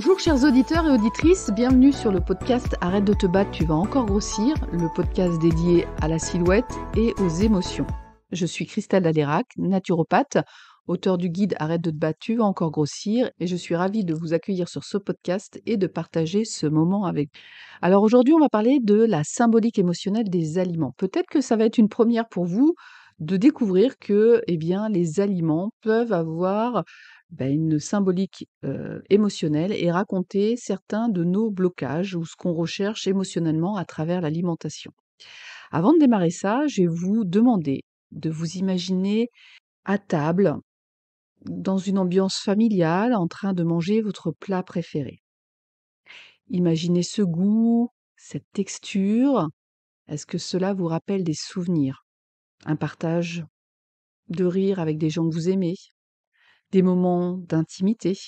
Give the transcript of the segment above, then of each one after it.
Bonjour chers auditeurs et auditrices, bienvenue sur le podcast Arrête de te battre, tu vas encore grossir, le podcast dédié à la silhouette et aux émotions. Je suis Christelle Dalérac, naturopathe, auteure du guide Arrête de te battre, tu vas encore grossir, et je suis ravie de vous accueillir sur ce podcast et de partager ce moment avec vous. Alors aujourd'hui, on va parler de la symbolique émotionnelle des aliments. Peut-être que ça va être une première pour vous de découvrir que les aliments peuvent avoir une symbolique émotionnelle et raconter certains de nos blocages ou ce qu'on recherche émotionnellement à travers l'alimentation. Avant de démarrer ça, je vais vous demander de vous imaginer à table, dans une ambiance familiale, en train de manger votre plat préféré. Imaginez ce goût, cette texture. Est-ce que cela vous rappelle des souvenirs? Un partage de rire avec des gens que vous aimez? Des moments d'intimité?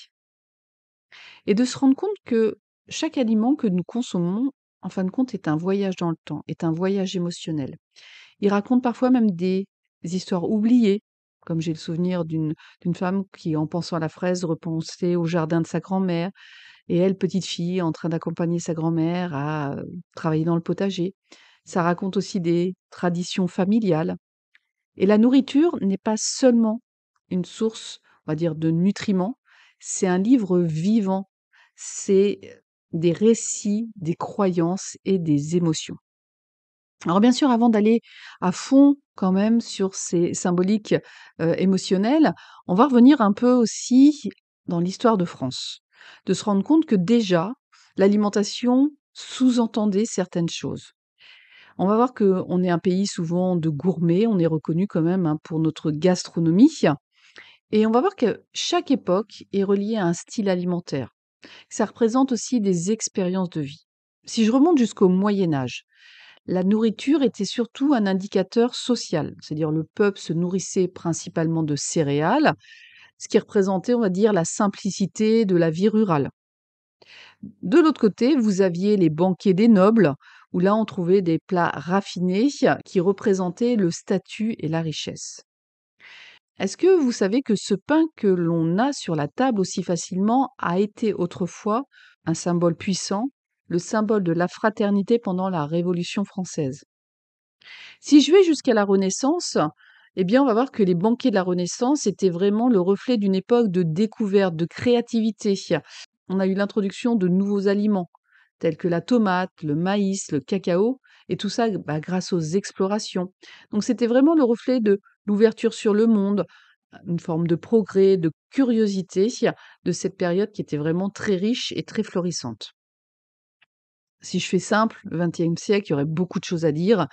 Et de se rendre compte que chaque aliment que nous consommons, en fin de compte, est un voyage dans le temps, est un voyage émotionnel. Il raconte parfois même des histoires oubliées, comme j'ai le souvenir d'une femme qui, en pensant à la fraise, repensait au jardin de sa grand-mère, et elle, petite fille, en train d'accompagner sa grand-mère à travailler dans le potager. Ça raconte aussi des traditions familiales. Et la nourriture n'est pas seulement une source, on va dire, de nutriments, c'est un livre vivant. C'est des récits, des croyances et des émotions. Alors bien sûr, avant d'aller à fond quand même sur ces symboliques émotionnelles, on va revenir un peu aussi dans l'histoire de France. De se rendre compte que déjà, l'alimentation sous-entendait certaines choses. On va voir qu'on est un pays souvent de gourmets, on est reconnu quand même pour notre gastronomie. Et on va voir que chaque époque est reliée à un style alimentaire. Ça représente aussi des expériences de vie. Si je remonte jusqu'au Moyen Âge, la nourriture était surtout un indicateur social, c'est-à-dire le peuple se nourrissait principalement de céréales, ce qui représentait, on va dire, la simplicité de la vie rurale. De l'autre côté, vous aviez les banquets des nobles, où là on trouvait des plats raffinés qui représentaient le statut et la richesse. Est-ce que vous savez que ce pain que l'on a sur la table aussi facilement a été autrefois un symbole puissant, le symbole de la fraternité pendant la Révolution française? Si je vais jusqu'à la Renaissance, on va voir que les banquets de la Renaissance étaient vraiment le reflet d'une époque de découverte, de créativité. On a eu l'introduction de nouveaux aliments, tels que la tomate, le maïs, le cacao, et tout ça grâce aux explorations. Donc c'était vraiment le reflet de l'ouverture sur le monde, une forme de progrès, de curiosité de cette période qui était vraiment très riche et très florissante. Si je fais simple, le XXe siècle, il y aurait beaucoup de choses à dire,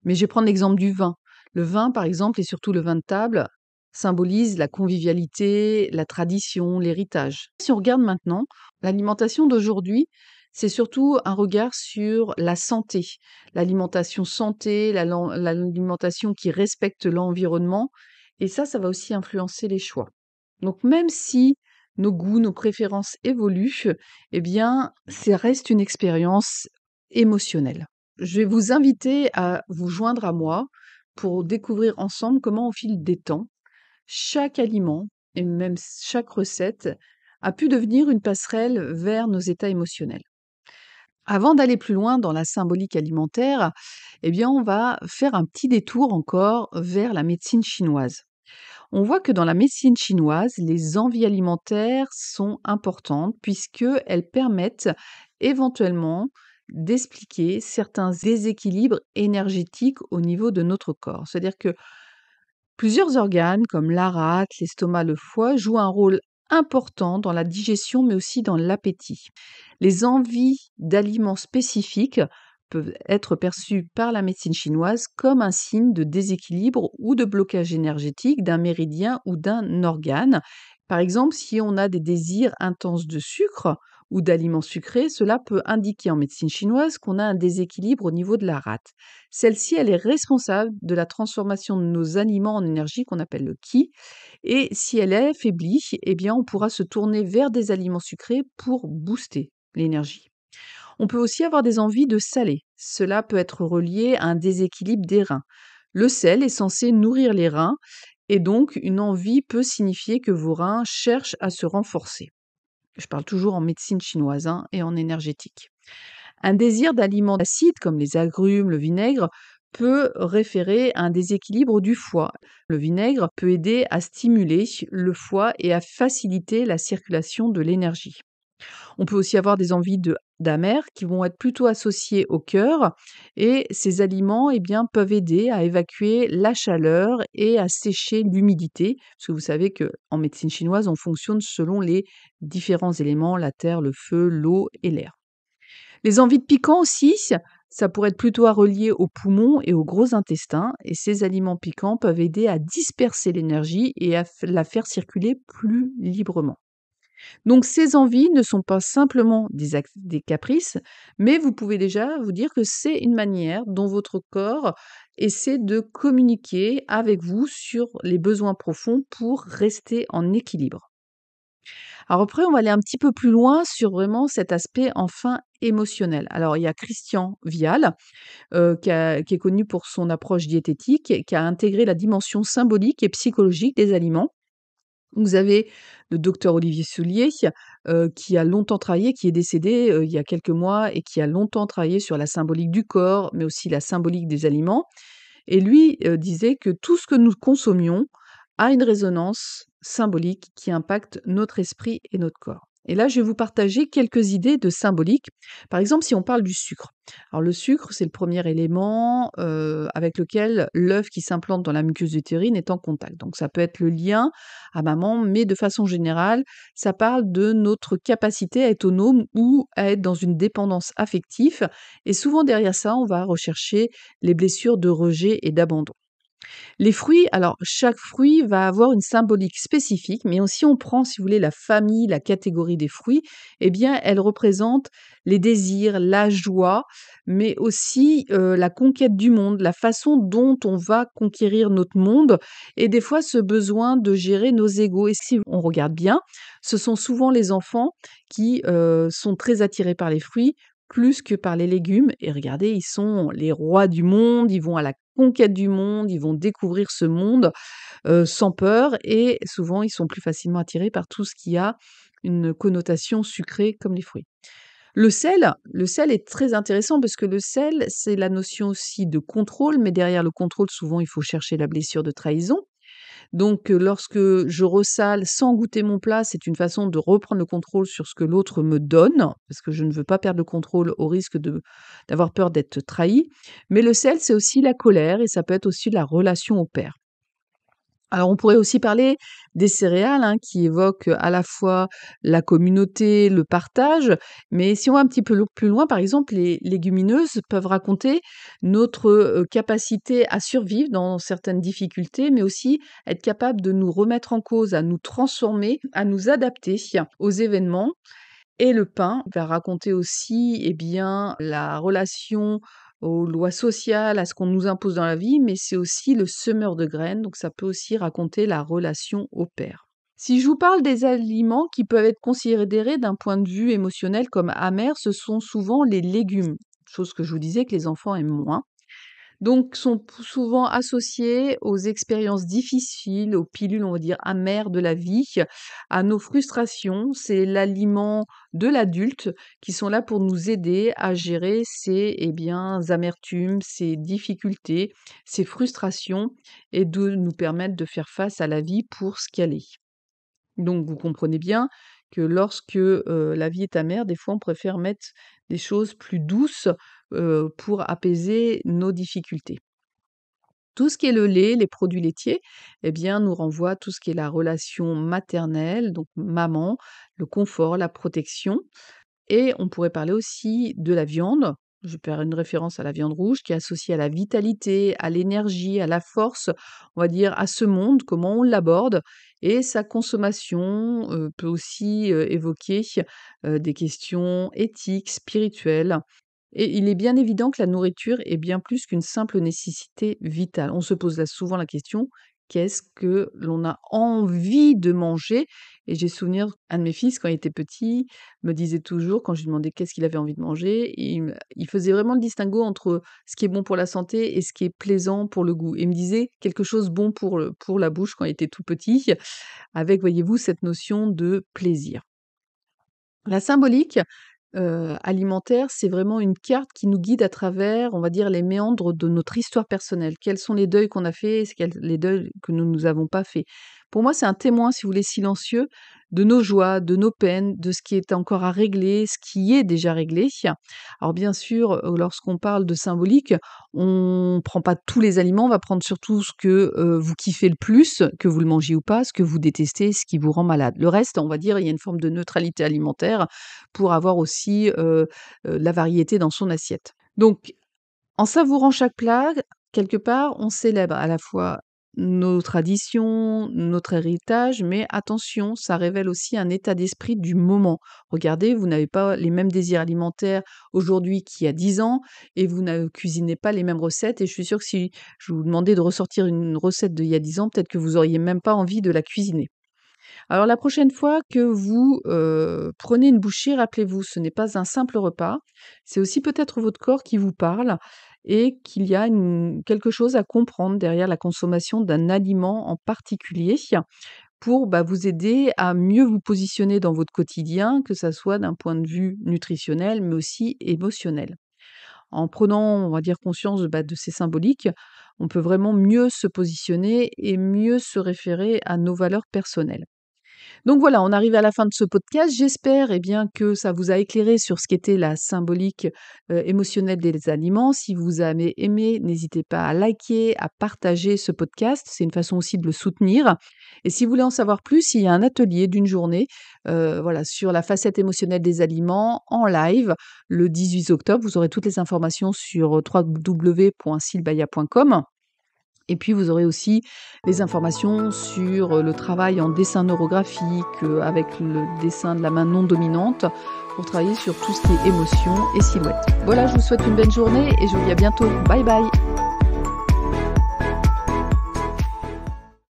mais je vais prendre l'exemple du vin. Le vin, par exemple, et surtout le vin de table, symbolise la convivialité, la tradition, l'héritage. Si on regarde maintenant, l'alimentation d'aujourd'hui, c'est surtout un regard sur la santé. L'alimentation santé, l'alimentation qui respecte l'environnement. Et ça va aussi influencer les choix. Donc même si nos goûts, nos préférences évoluent, ça reste une expérience émotionnelle. Je vais vous inviter à vous joindre à moi pour découvrir ensemble comment, au fil des temps, chaque aliment et même chaque recette a pu devenir une passerelle vers nos états émotionnels. Avant d'aller plus loin dans la symbolique alimentaire, on va faire un petit détour encore vers la médecine chinoise. On voit que dans la médecine chinoise, les envies alimentaires sont importantes puisqu'elles permettent éventuellement d'expliquer certains déséquilibres énergétiques au niveau de notre corps. C'est-à-dire que plusieurs organes comme la rate, l'estomac, le foie jouent un rôle important dans la digestion mais aussi dans l'appétit. Les envies d'aliments spécifiques peuvent être perçues par la médecine chinoise comme un signe de déséquilibre ou de blocage énergétique d'un méridien ou d'un organe. Par exemple, si on a des désirs intenses de sucre ou d'aliments sucrés, cela peut indiquer en médecine chinoise qu'on a un déséquilibre au niveau de la rate. Celle-ci, elle est responsable de la transformation de nos aliments en énergie qu'on appelle le qi. Et si elle est faiblie, on pourra se tourner vers des aliments sucrés pour booster l'énergie. On peut aussi avoir des envies de salé. Cela peut être relié à un déséquilibre des reins. Le sel est censé nourrir les reins et donc une envie peut signifier que vos reins cherchent à se renforcer. Je parle toujours en médecine chinoise, hein, et en énergétique. Un désir d'aliments acides comme les agrumes, le vinaigre, peut référer à un déséquilibre du foie. Le vinaigre peut aider à stimuler le foie et à faciliter la circulation de l'énergie. On peut aussi avoir des envies d'amer qui vont être plutôt associées au cœur et ces aliments peuvent aider à évacuer la chaleur et à sécher l'humidité, parce que vous savez qu'en médecine chinoise, on fonctionne selon les différents éléments, la terre, le feu, l'eau et l'air. Les envies de piquant aussi, ça pourrait être plutôt à relier aux poumons et aux gros intestins, et ces aliments piquants peuvent aider à disperser l'énergie et à la faire circuler plus librement. Donc ces envies ne sont pas simplement des caprices, mais vous pouvez déjà vous dire que c'est une manière dont votre corps essaie de communiquer avec vous sur les besoins profonds pour rester en équilibre. Alors après, on va aller un petit peu plus loin sur vraiment cet aspect enfin émotionnel. Alors il y a Christian Vial, qui est connu pour son approche diététique, qui a intégré la dimension symbolique et psychologique des aliments. Vous avez le docteur Olivier Soulier, qui a longtemps travaillé, qui est décédé, il y a quelques mois et qui a longtemps travaillé sur la symbolique du corps, mais aussi la symbolique des aliments. Et lui, disait que tout ce que nous consommions a une résonance symbolique qui impacte notre esprit et notre corps. Et là, je vais vous partager quelques idées de symbolique. Par exemple, si on parle du sucre. Alors le sucre, c'est le premier élément, avec lequel l'œuf qui s'implante dans la muqueuse utérine est en contact. Donc ça peut être le lien à maman, mais de façon générale, ça parle de notre capacité à être autonome ou à être dans une dépendance affective. Et souvent derrière ça, on va rechercher les blessures de rejet et d'abandon. Les fruits, alors chaque fruit va avoir une symbolique spécifique, mais si on prend, si vous voulez, la famille, la catégorie des fruits, elle représente les désirs, la joie, mais aussi la conquête du monde, la façon dont on va conquérir notre monde, et des fois ce besoin de gérer nos égos. Et si on regarde bien, ce sont souvent les enfants qui sont très attirés par les fruits, plus que par les légumes. Et regardez, ils sont les rois du monde, ils vont à la conquête du monde, ils vont découvrir ce monde, sans peur et souvent ils sont plus facilement attirés par tout ce qui a une connotation sucrée comme les fruits. Le sel est très intéressant parce que le sel, c'est la notion aussi de contrôle, mais derrière le contrôle, souvent, il faut chercher la blessure de trahison. Donc, lorsque je ressale sans goûter mon plat, c'est une façon de reprendre le contrôle sur ce que l'autre me donne, parce que je ne veux pas perdre le contrôle au risque d'avoir peur d'être trahi. Mais le sel, c'est aussi la colère et ça peut être aussi la relation au père. Alors, on pourrait aussi parler des céréales, hein, qui évoquent à la fois la communauté, le partage, mais si on va un petit peu plus loin, par exemple, les légumineuses peuvent raconter notre capacité à survivre dans certaines difficultés, mais aussi être capable de nous remettre en cause, à nous transformer, à nous adapter aux événements. Et le pain va raconter aussi, la relation aux lois sociales, à ce qu'on nous impose dans la vie, mais c'est aussi le semeur de graines, donc ça peut aussi raconter la relation au père. Si je vous parle des aliments qui peuvent être considérés d'un point de vue émotionnel comme amers, ce sont souvent les légumes, chose que je vous disais que les enfants aiment moins. Donc sont souvent associés aux expériences difficiles, aux pilules, on va dire, amères de la vie, à nos frustrations. C'est l'aliment de l'adulte qui sont là pour nous aider à gérer ces, amertumes, ces difficultés, ces frustrations et de nous permettre de faire face à la vie pour ce qu'elle est. Donc vous comprenez bien que lorsque, la vie est amère, des fois on préfère mettre des choses plus douces, pour apaiser nos difficultés. Tout ce qui est le lait, les produits laitiers, nous renvoie à tout ce qui est la relation maternelle, donc maman, le confort, la protection. Et on pourrait parler aussi de la viande. Je vais faire une référence à la viande rouge qui est associée à la vitalité, à l'énergie, à la force, on va dire à ce monde, comment on l'aborde. Et sa consommation peut aussi évoquer des questions éthiques, spirituelles. Et il est bien évident que la nourriture est bien plus qu'une simple nécessité vitale. On se pose là souvent la question, qu'est-ce que l'on a envie de manger? Et j'ai souvenir, un de mes fils, quand il était petit, me disait toujours, quand je lui demandais qu'est-ce qu'il avait envie de manger, il faisait vraiment le distinguo entre ce qui est bon pour la santé et ce qui est plaisant pour le goût. Et il me disait quelque chose bon pour la bouche quand il était tout petit, avec, voyez-vous, cette notion de plaisir. La symbolique, alimentaire, c'est vraiment une carte qui nous guide à travers, on va dire, les méandres de notre histoire personnelle. Quels sont les deuils qu'on a faits, les deuils que nous avons pas faits. Pour moi, c'est un témoin, si vous voulez, silencieux de nos joies, de nos peines, de ce qui est encore à régler, ce qui est déjà réglé. Alors bien sûr, lorsqu'on parle de symbolique, on prend pas tous les aliments, on va prendre surtout ce que, vous kiffez le plus, que vous le mangiez ou pas, ce que vous détestez, ce qui vous rend malade. Le reste, on va dire, il y a une forme de neutralité alimentaire pour avoir aussi, la variété dans son assiette. Donc en savourant chaque plat, quelque part, on célèbre à la fois nos traditions, notre héritage, mais attention, ça révèle aussi un état d'esprit du moment. Regardez, vous n'avez pas les mêmes désirs alimentaires aujourd'hui qu'il y a 10 ans et vous ne cuisinez pas les mêmes recettes et je suis sûre que si je vous demandais de ressortir une recette d'il y a 10 ans, peut-être que vous auriez même pas envie de la cuisiner. Alors la prochaine fois que vous, prenez une bouchée, rappelez-vous, ce n'est pas un simple repas, c'est aussi peut-être votre corps qui vous parle et qu'il y a quelque chose à comprendre derrière la consommation d'un aliment en particulier pour, vous aider à mieux vous positionner dans votre quotidien, que ça soit d'un point de vue nutritionnel, mais aussi émotionnel. En prenant, on va dire, conscience, de ces symboliques, on peut vraiment mieux se positionner et mieux se référer à nos valeurs personnelles. Donc voilà, on arrive à la fin de ce podcast. J'espère bien que ça vous a éclairé sur ce qu'était la symbolique émotionnelle des aliments. Si vous avez aimé, n'hésitez pas à liker, à partager ce podcast. C'est une façon aussi de le soutenir. Et si vous voulez en savoir plus, il y a un atelier d'une journée voilà, sur la facette émotionnelle des aliments en live le 18 octobre. Vous aurez toutes les informations sur www.silbaya.com. Et puis vous aurez aussi les informations sur le travail en dessin neurographique, avec le dessin de la main non dominante, pour travailler sur tout ce qui est émotion et silhouette. Voilà, je vous souhaite une belle journée et je vous dis à bientôt. Bye bye!